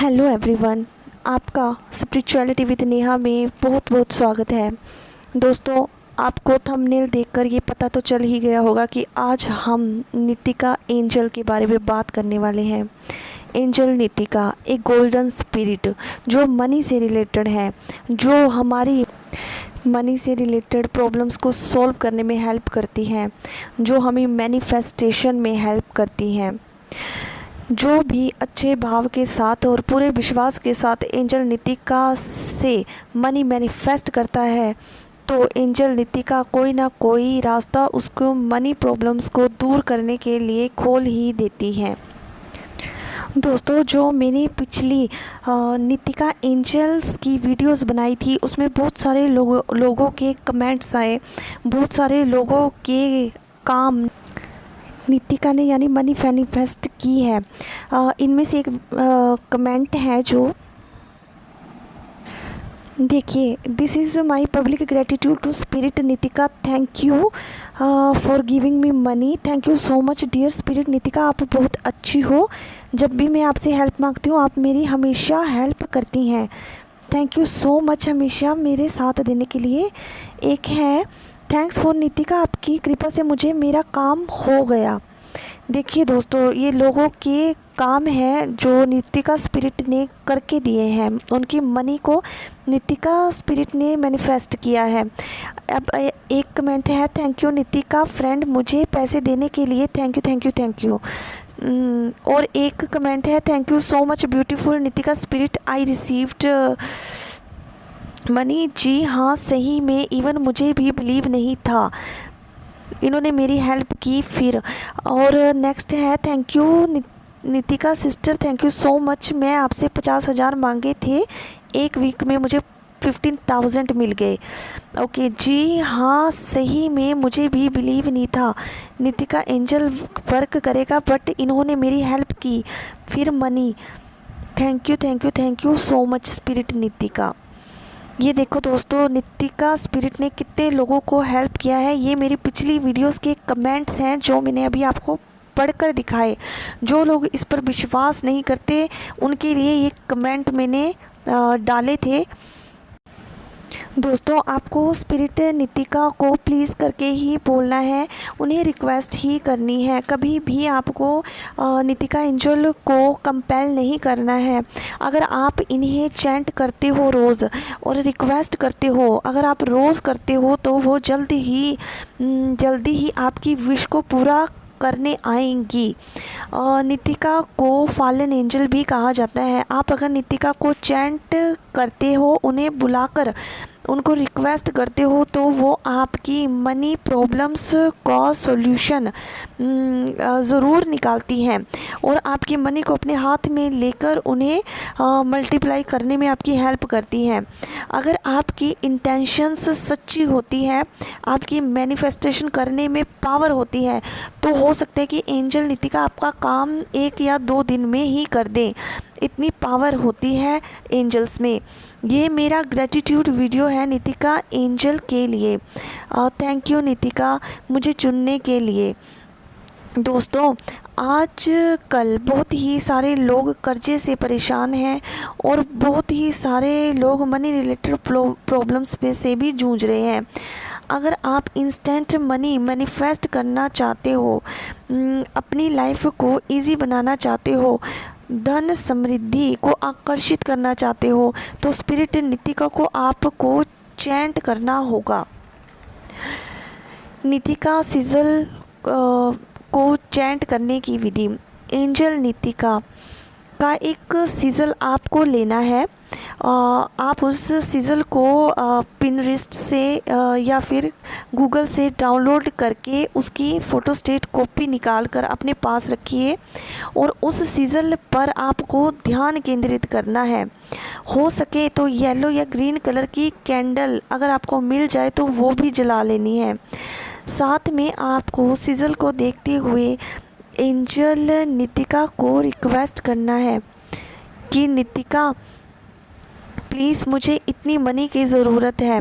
Hello everyone, आपका spirituality with Neha में बहुत बहुत स्वागत है। दोस्तों, आपको थंबनेल देखकर ये पता तो चल ही गया होगा कि आज हम नितिका एंजल के बारे में बात करने वाले हैं। एंजल नितिका एक गोल्डन स्पिरिट जो मनी से रिलेटेड है, जो हमारी मनी से रिलेटेड प्रॉब्लम्स को सॉल्व करने में हेल्प करती हैं, जो हमें मैनिफेस्टेशन में हेल्प करती हैं। जो भी अच्छे भाव के साथ और पूरे विश्वास के साथ एंजल नितिका से मनी मैनिफेस्ट करता है, तो एंजल नितिका कोई ना कोई रास्ता उसको मनी प्रॉब्लम्स को दूर करने के लिए खोल ही देती हैं। दोस्तों, जो मैंने पिछली नितिका एंजल्स की वीडियोस बनाई थी, उसमें बहुत सारे लोगों के कमेंट्स आए, बहुत सारे लोगों के काम नितिका ने यानी मनी मैनिफेस्ट की है। इनमें से एक कमेंट है जो देखिए, this is my public gratitude to spirit Nitika, thank you for giving me money. Thank you so much dear spirit Nitika, आप बहुत अच्छी हो। जब भी मैं आपसे हेल्प मांगती हूँ, आप मेरी हमेशा हेल्प करती हैं। थैंक यू सो मच हमेशा मेरे साथ देने के लिए। एक है, थैंक्स फॉर नितिका, आपकी कृपा से मुझे मेरा काम हो गया। देखिए दोस्तों, ये लोगों के काम है जो नितिका स्पिरिट ने करके दिए हैं, उनकी मनी को नितिका स्पिरिट ने मैनिफेस्ट किया है। अब एक कमेंट है, थैंक यू नितिका फ्रेंड, मुझे पैसे देने के लिए thank you thank you thank you. और एक कमेंट है, thank you so much beautiful Nitika spirit, I received money. जी हाँ, सही में, इवन मुझे भी बिलीव नहीं था, इन्होंने मेरी हेल्प की फिर। और नेक्स्ट है, thank you Nitika sister, thank you so much. मैं आपसे 50,000 मांगे थे, एक वीक में मुझे 15,000 मिल गए। ओके, जी हाँ, सही में मुझे भी बिलीव नहीं था नितिका एंजल वर्क करेगा, बट इन्होंने मेरी हेल्प की फिर money. Thank you thank you thank you so much spirit Nitika. ये देखो दोस्तों, नितिका स्पिरिट ने कितने लोगों को हेल्प किया है। ये मेरी पिछली वीडियोस के कमेंट्स हैं जो मैंने अभी आपको पढ़कर दिखाए। जो लोग इस पर विश्वास नहीं करते, उनके लिए ये कमेंट मैंने डाले थे। दोस्तों, आपको स्पिरिट नितिका को प्लीज़ करके ही बोलना है, उन्हें रिक्वेस्ट ही करनी है। कभी भी आपको नितिका एंजल को कंपेल नहीं करना है। अगर आप इन्हें चैंट करते हो रोज़ और रिक्वेस्ट करते हो, अगर आप रोज़ करते हो, तो वो जल्दी ही आपकी विश को पूरा करने आएंगी। नितिका को फॉलन एंजल भी कहा जाता है। आप अगर नितिका को चैंट करते हो, उन्हें बुलाकर उनको रिक्वेस्ट करते हो, तो वो आपकी मनी प्रॉब्लम्स का सॉल्यूशन ज़रूर निकालती हैं और आपकी मनी को अपने हाथ में लेकर उन्हें मल्टीप्लाई करने में आपकी हेल्प करती हैं। अगर आपकी इंटेंशंस सच्ची होती है, आपकी मैनिफेस्टेशन करने में पावर होती है, तो हो सकता है कि एंजल नितिका आपका काम 1 या 2 दिन में ही कर दें। इतनी पावर होती है एंजल्स में। ये मेरा ग्रेटिट्यूड वीडियो है नितिका एंजल के लिए। थैंक यू नितिका, मुझे चुनने के लिए। दोस्तों, आज कल बहुत ही सारे लोग कर्जे से परेशान हैं और बहुत ही सारे लोग मनी रिलेटेड प्रॉब्लम्स पे से भी जूझ रहे हैं। अगर आप इंस्टेंट मनी मैनिफेस्ट करना चाहते हो, अपनी लाइफ को इजी बनाना चाहते हो, धन समृद्धि को आकर्षित करना चाहते हो, तो स्पिरिट नितिका को आपको चैंट करना होगा। नितिका सिजल को चैंट करने की विधि, एंजल नितिका का एक सिजल आपको लेना है। आप उस सिजल को पिनरिस्ट से या फिर गूगल से डाउनलोड करके उसकी फ़ोटोस्टेट कॉपी निकाल कर अपने पास रखिए और उस सिजल पर आपको ध्यान केंद्रित करना है। हो सके तो येलो या ग्रीन कलर की कैंडल अगर आपको मिल जाए तो वो भी जला लेनी है। साथ में आपको सिजल को देखते हुए एंजल नितिका को रिक्वेस्ट करना है कि नितिका प्लीज़, मुझे इतनी मनी की ज़रूरत है,